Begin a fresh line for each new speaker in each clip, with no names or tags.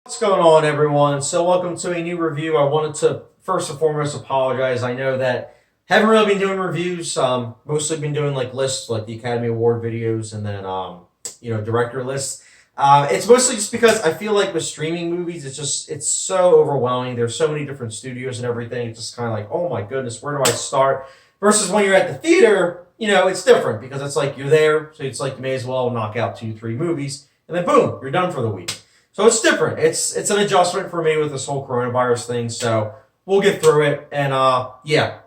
What's going on, everyone? So, welcome to a new review. I wanted to first and foremost apologize. I know that haven't really been doing reviews. Mostly been doing like lists, like the Academy Award videos, and then director lists. It's mostly just because I feel like with streaming movies, it's so overwhelming. There's so many different studios and everything. It's just kind of like, oh my goodness, where do I start? Versus when you're at the theater, it's different because it's like you're there, so it's like you may as well knock out 2, 3 movies, and then boom, you're done for the week. So it's different. It's an adjustment for me with this whole coronavirus thing. So we'll get through it. And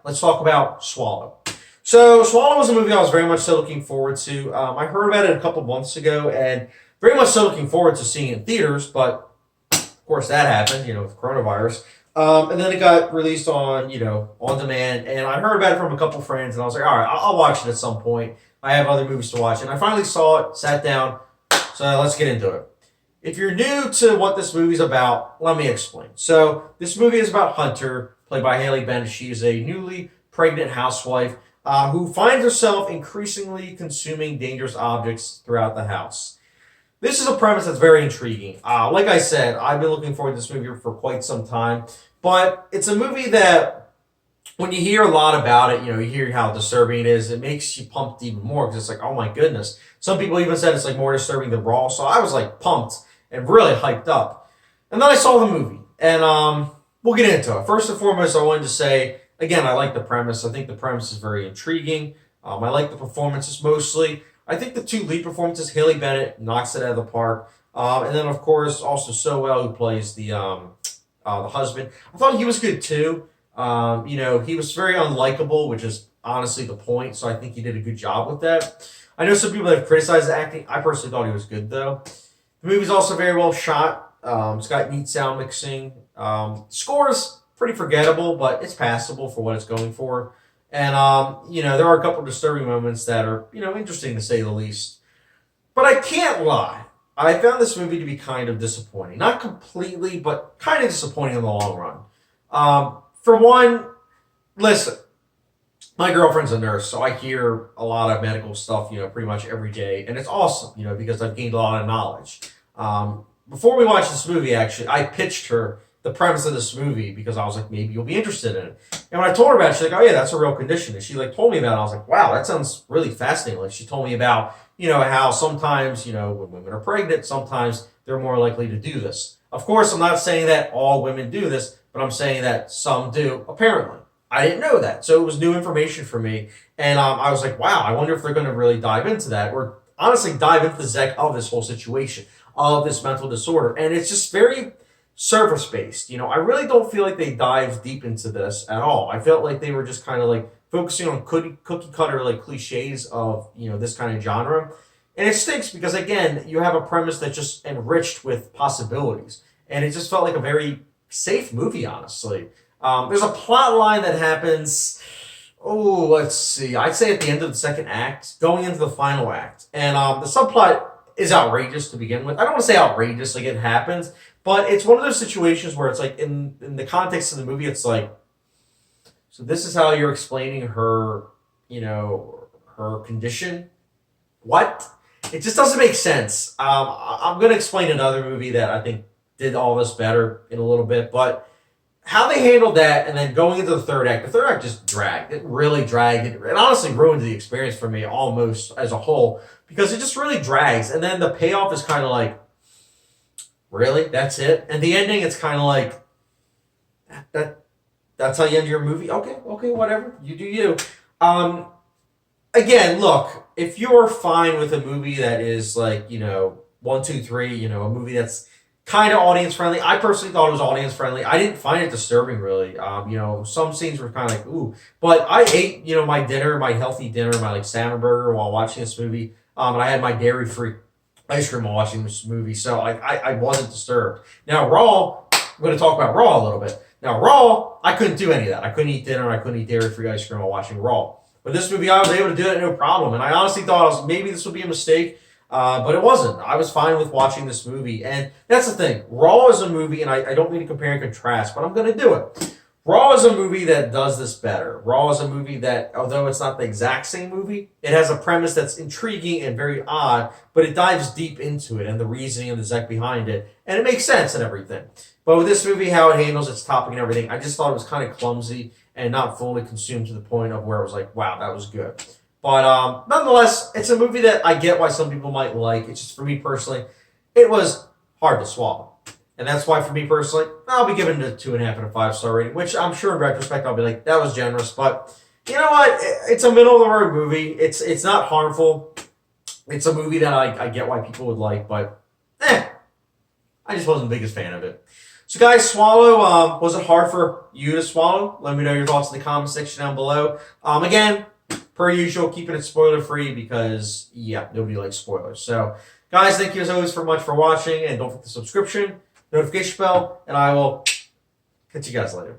let's talk about Swallow. So Swallow was a movie I was very much so looking forward to. I heard about it a couple months ago and very much so looking forward to seeing it in theaters. But of course that happened, with coronavirus. And then it got released on, on demand. And I heard about it from a couple friends, and I was like, all right, I'll watch it at some point. I have other movies to watch, and I finally saw it, sat down. So let's get into it. If you're new to what this movie's about, let me explain. So, this movie is about Hunter, played by Haley Bennett. She is a newly pregnant housewife who finds herself increasingly consuming dangerous objects throughout the house. This is a premise that's very intriguing. Like I said, I've been looking forward to this movie for quite some time, but it's a movie that when you hear a lot about it, you hear how disturbing it is, it makes you pumped even more because it's like, oh my goodness. Some people even said it's like more disturbing than Raw, so I was like pumped and really hyped up. And then I saw the movie, and we'll get into it. First and foremost, I wanted to say, again, I like the premise. I think the premise is very intriguing. I like the performances mostly. I think the two lead performances, Haley Bennett knocks it out of the park. And then, of course, also Sowell, who plays the husband. I thought he was good, too. He was very unlikable, which is honestly the point, so I think he did a good job with that. I know some people have criticized the acting. I personally thought he was good, though. The movie's also very well shot. It's got neat sound mixing. Score is pretty forgettable, but it's passable for what it's going for. And, there are a couple of disturbing moments that are, interesting to say the least. But I can't lie. I found this movie to be kind of disappointing. Not completely, but kind of disappointing in the long run. For one, listen, my girlfriend's a nurse, so I hear a lot of medical stuff, pretty much every day. And it's awesome, because I've gained a lot of knowledge. Before we watched this movie, actually, I pitched her the premise of this movie because I was like, maybe you'll be interested in it. And when I told her about it, she's like, oh yeah, that's a real condition. And she told me about it. I was like, wow, that sounds really fascinating. Like she told me about, how sometimes, when women are pregnant, sometimes they're more likely to do this. Of course, I'm not saying that all women do this, but I'm saying that some do, apparently. I didn't know that. So it was new information for me. And I was like, wow, I wonder if they're going to really dive into that or honestly dive into the zec of this whole situation, of this mental disorder. And it's just very surface-based. I really don't feel like they dive deep into this at all. I felt like they were just kind of like focusing on cookie-cutter like cliches of, this kind of genre. And it stinks because, again, you have a premise that's just enriched with possibilities. And it just felt like a very safe movie, honestly. There's a plot line that happens, let's see. I'd say at the end of the second act, going into the final act. And the subplot is outrageous to begin with. I don't want to say outrageous, like it happens, but it's one of those situations where it's like in the context of the movie, it's like, so this is how you're explaining her, her condition? What? It just doesn't make sense. I'm going to explain another movie that I think did all this better in a little bit, but how they handled that and then going into the third act just dragged. It really dragged. It honestly ruined the experience for me almost as a whole because it just really drags. And then the payoff is kind of like, really? That's it? And the ending, it's kind of like, that's how you end your movie? Okay, whatever. You do you. Again, look, if you're fine with a movie that is like, 1, 2, 3, a movie that's kind of audience friendly. I personally thought it was audience friendly. I didn't find it disturbing really. Some scenes were kind of like, ooh. But I ate, my dinner, my healthy dinner, my like salmon burger while watching this movie. And I had my dairy-free ice cream while watching this movie. So I wasn't disturbed. Now, Raw, I'm going to talk about Raw a little bit. Now, Raw, I couldn't do any of that. I couldn't eat dinner. I couldn't eat dairy-free ice cream while watching Raw. But this movie, I was able to do it no problem. And I honestly thought maybe this would be a mistake. But it wasn't. I was fine with watching this movie. And that's the thing. Raw is a movie, and I don't mean to compare and contrast, but I'm going to do it. Raw is a movie that does this better. Raw is a movie that, although it's not the exact same movie, it has a premise that's intriguing and very odd, but it dives deep into it and the reasoning and the zec behind it. and it makes sense and everything. But with this movie, how it handles its topic and everything, I just thought it was kind of clumsy and not fully consumed to the point of where I was like, wow, that was good. But nonetheless, it's a movie that I get why some people might like. It's just for me personally, it was hard to swallow. And that's why for me personally, I'll be giving it a 2.5 and a 5-star rating, which I'm sure in retrospect I'll be like, that was generous. But you know what? It's a middle of the road movie. It's not harmful. It's a movie that I get why people would like, but I just wasn't the biggest fan of it. So guys, Swallow, was it hard for you to swallow? Let me know your thoughts in the comment section down below. Again, per usual, keeping it spoiler free because, yeah, nobody likes spoilers. So, guys, thank you as always for watching, and don't forget the subscription, notification bell, and I will catch you guys later.